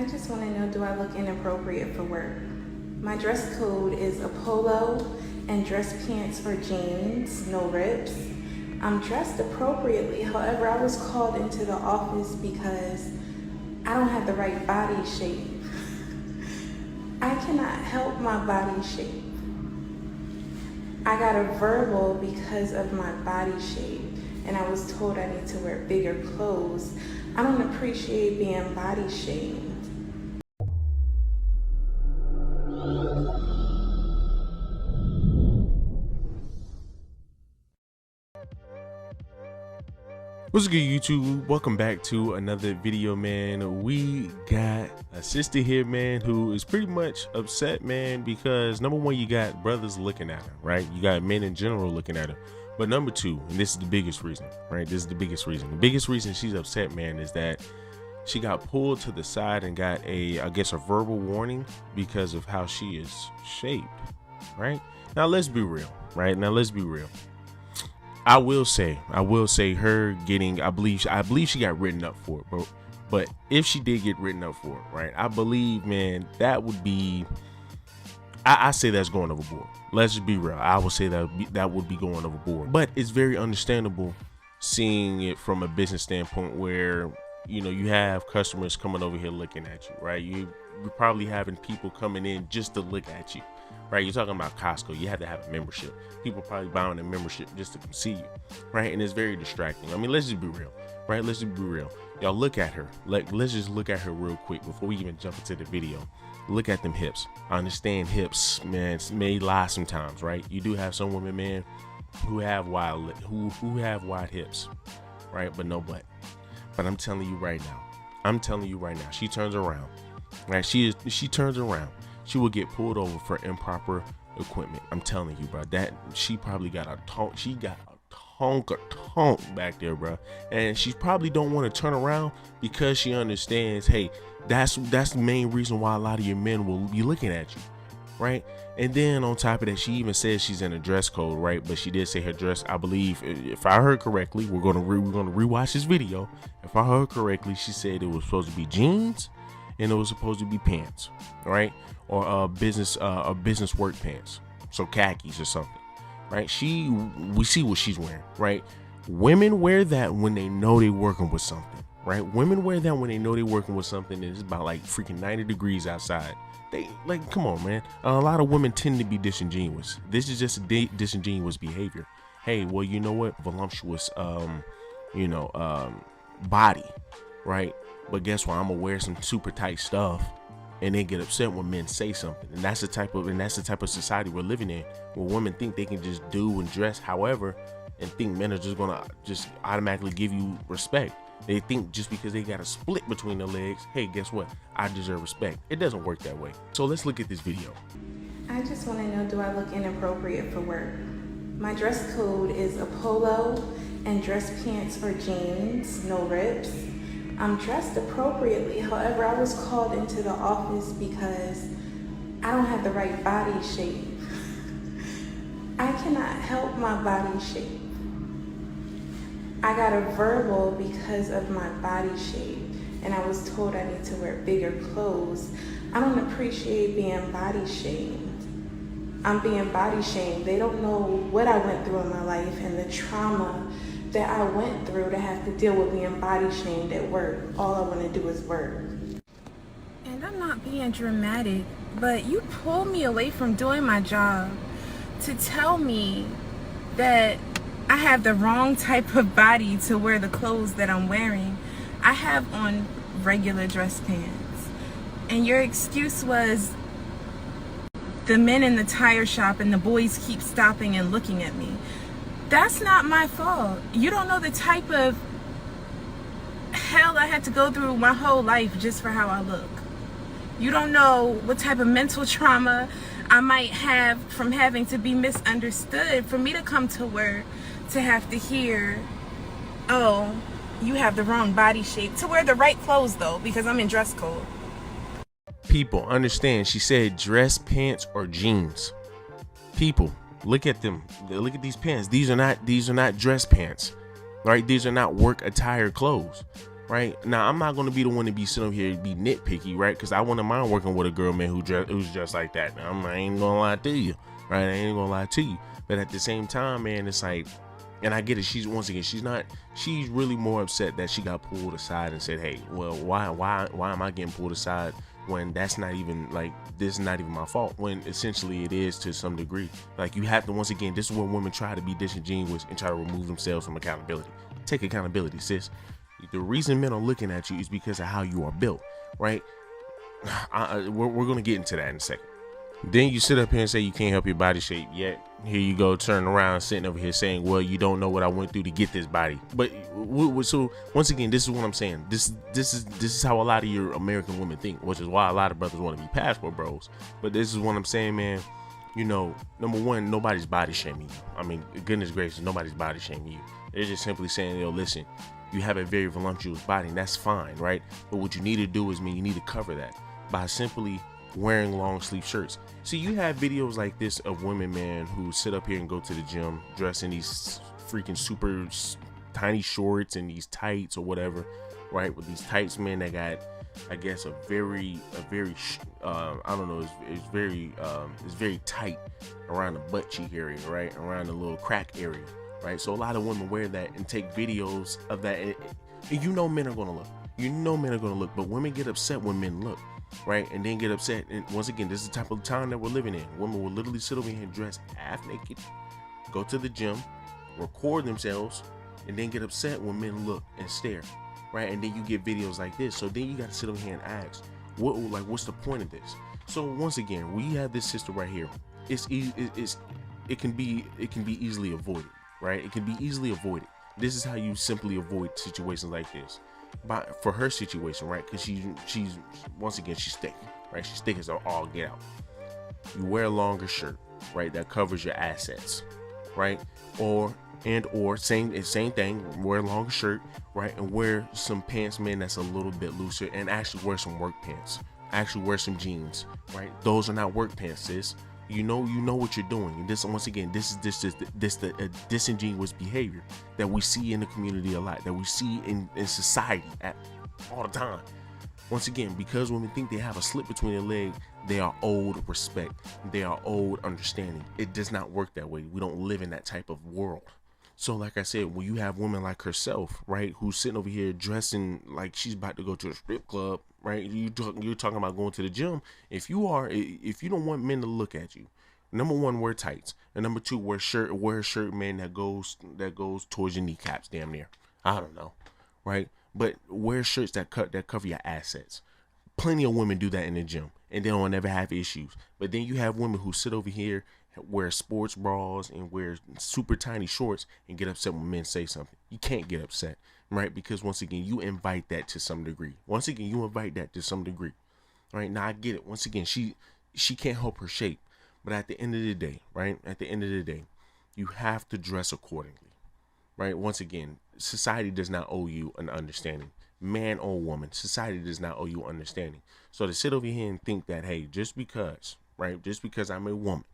I just want to know, do I look inappropriate for work? My dress code is a polo and dress pants or jeans, no rips. I'm dressed appropriately. However, I was called into the office because I don't have the right body shape. I cannot help my body shape. I got a verbal because of my body shape, and I was told I need to wear bigger clothes. I don't appreciate being body shamed. What's good, YouTube? Welcome back to another video, man. We got a sister here, man, who is pretty much upset, man, because number one, you got brothers looking at her, right? You got men in general looking at her. But number two, and this is the biggest reason, right? This is the biggest reason. The biggest reason she's upset, man, is that she got pulled to the side and got I guess a verbal warning because of how she is shaped, right? Now, let's be real, right? Now, let's be real. I will say her getting, I believe she got written up for it, bro. But if she did get written up for it, right, I believe, man, that would be, I say that's going overboard. Let's just be real. I would say that would be going overboard. But it's very understandable seeing it from a business standpoint where, you know, you have customers coming over here looking at you, right? You're probably having people coming in just to look at you. Right, you're talking about Costco. You have to have a membership. People probably buying a membership just to come see you, right? And it's very distracting. I mean, let's just be real, right? Let's just be real. Y'all look at her. Let's just look at her real quick before we even jump into the video. Look at them hips. I understand hips, man, may lie sometimes, right? You do have some women, man, who have wide hips, right? But no butt. But I'm telling you right now, she turns around, right? She turns around. She will get pulled over for improper equipment. I'm telling you, bro, that she probably got a tonk. She got a tonk back there, bro. And she probably don't want to turn around because she understands, hey, that's the main reason why a lot of your men will be looking at you, right? And then on top of that, she even says she's in a dress code, right? But she did say her dress, I believe, if I heard correctly, we're gonna rewatch this video. If I heard correctly, she said it was supposed to be jeans and it was supposed to be pants, right? Or business work pants, so khakis or something, right? We see what she's wearing, right? Women wear that when they know they're working with something, right? Women wear that when they know they're working with something and it's about like freaking 90 degrees outside. They like, come on, man. A lot of women tend to be disingenuous. This is just a disingenuous behavior. Hey, well, you know what? Voluptuous, body, right? But guess what? I'm gonna wear some super tight stuff and they get upset when men say something. And that's the type of society we're living in, where women think they can just do and dress however and think men are just gonna just automatically give you respect. They think just because they got a split between their legs, hey, guess what? I deserve respect. It doesn't work that way. So let's look at this video. I just want to know, do I look inappropriate for work? My dress code is a polo and dress pants or jeans, no rips. I'm dressed appropriately. However, I was called into the office because I don't have the right body shape. I cannot help my body shape. I got a verbal because of my body shape, and I was told I need to wear bigger clothes. I don't appreciate being body shamed. I'm being body shamed. They don't know what I went through in my life and the trauma that I went through to have to deal with being body shamed at work. All I want to do is work. And I'm not being dramatic, but you pulled me away from doing my job to tell me that I have the wrong type of body to wear the clothes that I'm wearing. I have on regular dress pants. And your excuse was the men in the tire shop and the boys keep stopping and looking at me. That's not my fault. You don't know the type of hell I had to go through my whole life just for how I look. You don't know what type of mental trauma I might have from having to be misunderstood for me to come to work to have to hear, oh, you have the wrong body shape. To wear the right clothes though, because I'm in dress code. People, understand, she said dress pants or jeans. People, look at them. Look at these pants. These are not dress pants, right? These are not work attire clothes. right? Now, I'm not going to be the one to be sitting over here and be nitpicky, right? Because I wouldn't mind working with a girl, man, who's just like that. I ain't going to lie to you, right? I ain't going to lie to you. But at the same time, man, it's like, and I get it. She's really more upset that she got pulled aside and said, hey, well, why am I getting pulled aside when that's not even like, this is not even my fault, when essentially it is to some degree. Like, you have to, once again, this is where women try to be disingenuous and try to remove themselves from accountability. Take accountability, sis. The reason men are looking at you is because of how you are built, right? We're going to get into that in a second. Then you sit up here and say you can't help your body shape, yet here you go turn around sitting over here saying, well, you don't know what I went through to get this body. But so once again, this is what I'm saying. This is how a lot of your American women think, which is why a lot of brothers want to be passport bros. But this is what I'm saying, man. You know, number one, nobody's body shaming you. I mean, goodness gracious, nobody's body shaming you. They're just simply saying, yo, listen, you have a very voluptuous body, and that's fine, right? But what you need to do is, man, you need to cover that by simply wearing long sleeve shirts. See, you have videos like this of women, man, who sit up here and go to the gym dressed in these freaking super tiny shorts and these tights or whatever, right? With these tights, man, that got, I guess, a very I don't know, it's very tight around the butt cheek area, right? Around the little crack area, right? So a lot of women wear that and take videos of that, and you know men are gonna look, but women get upset when men look, right? And then get upset. And once again, this is the type of time that we're living in. Women will literally sit over here and dress half naked, go to the gym, record themselves, and then get upset when men look and stare, right? And then you get videos like this. So then you got to sit over here and ask, what's the point of this? So once again, we have this sister right here. It can be easily avoided, right? It can be easily avoided. This is how you simply avoid situations like this. But for her situation, right? Because she's once again, she's thick, right? She's thick as all get out. You wear a longer shirt, right? That covers your assets, right? Or same thing, wear a longer shirt, right? And wear some pants, man, that's a little bit looser, and actually wear some work pants. Actually wear some jeans, right? Those are not work pants, sis. You know what you're doing. And this, once again, this is the disingenuous behavior that we see in the community a lot, that we see in society all the time. Once again, because women think they have a slip between their legs, they are owed respect. They are owed understanding. It does not work that way. We don't live in that type of world. So like I said, when you have women like herself, right, who's sitting over here dressing like she's about to go to a strip club, right? You're talking about going to the gym. If you don't want men to look at you, number one, wear tights, and number two, wear a shirt, man, that goes towards your kneecaps, damn near. I don't know, right? But wear shirts that cover your assets. Plenty of women do that in the gym, and they don't ever have issues. But then you have women who sit over here, wear sports bras and wear super tiny shorts and get upset when men say something. You can't get upset, right? Because once again, you invite that to some degree. Right? Now I get it. Once again, she can't help her shape, but at the end of the day, right? You have to dress accordingly, right? Once again, society does not owe you an understanding. Man or woman, society does not owe you understanding. So to sit over here and think that, hey, just because I'm a woman,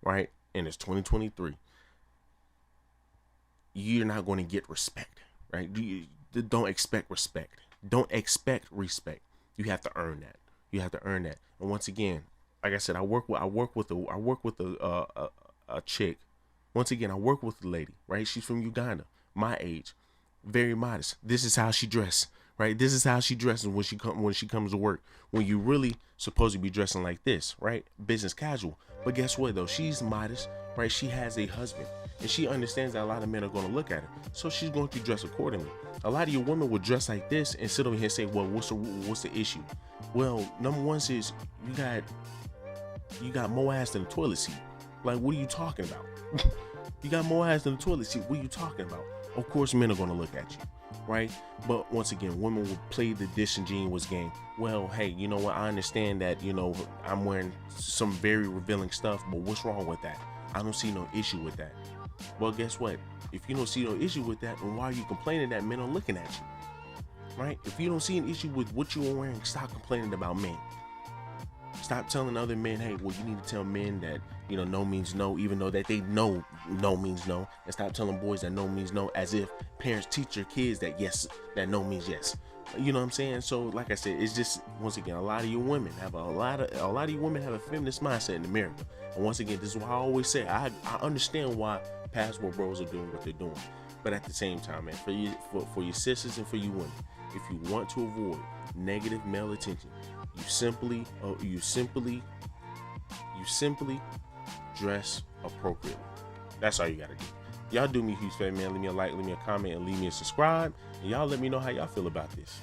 right, and it's 2023, you're not going to get respect, right? Don't expect respect. Don't expect respect. You have to earn that. And once again, like I said, I work with a chick. Once again, I work with a lady, right? She's from Uganda, my age, very modest. This is how she dress, right? This is how she dresses when she comes to work. When you really supposed to be dressing like this, right? Business casual. But guess what though? She's modest, right? She has a husband, and she understands that a lot of men are going to look at her, so she's going to dress accordingly. A lot of your women would dress like this and sit over here and say, well, what's the issue? Well, number one is you got more ass than a toilet seat. Like, what are you talking about? You got more ass than a toilet seat. What are you talking about? Of course, men are going to look at you, right? But once again, women will play the disingenuous game. Well, hey, you know what? I understand that, I'm wearing some very revealing stuff, but what's wrong with that? I don't see no issue with that. Well, guess what? If you don't see no issue with that, then why are you complaining that men are looking at you, right? If you don't see an issue with what you're wearing, stop complaining about men. Stop telling other men, hey, well, you need to tell men that, no means no, even though that they know no means no. And stop telling boys that no means no, as if parents teach their kids that yes, that no means yes. You know what I'm saying? So like I said, it's just, once again, a lot of you women have a feminist mindset in America. And once again, this is why I always say I understand why passport bros are doing what they're doing. But at the same time, man, for your sisters and for you women, if you want to avoid negative male attention, you simply dress appropriately. That's all you gotta do. Y'all do me a huge favor, man. Leave me a like, leave me a comment, and leave me a subscribe. And y'all let me know how y'all feel about this.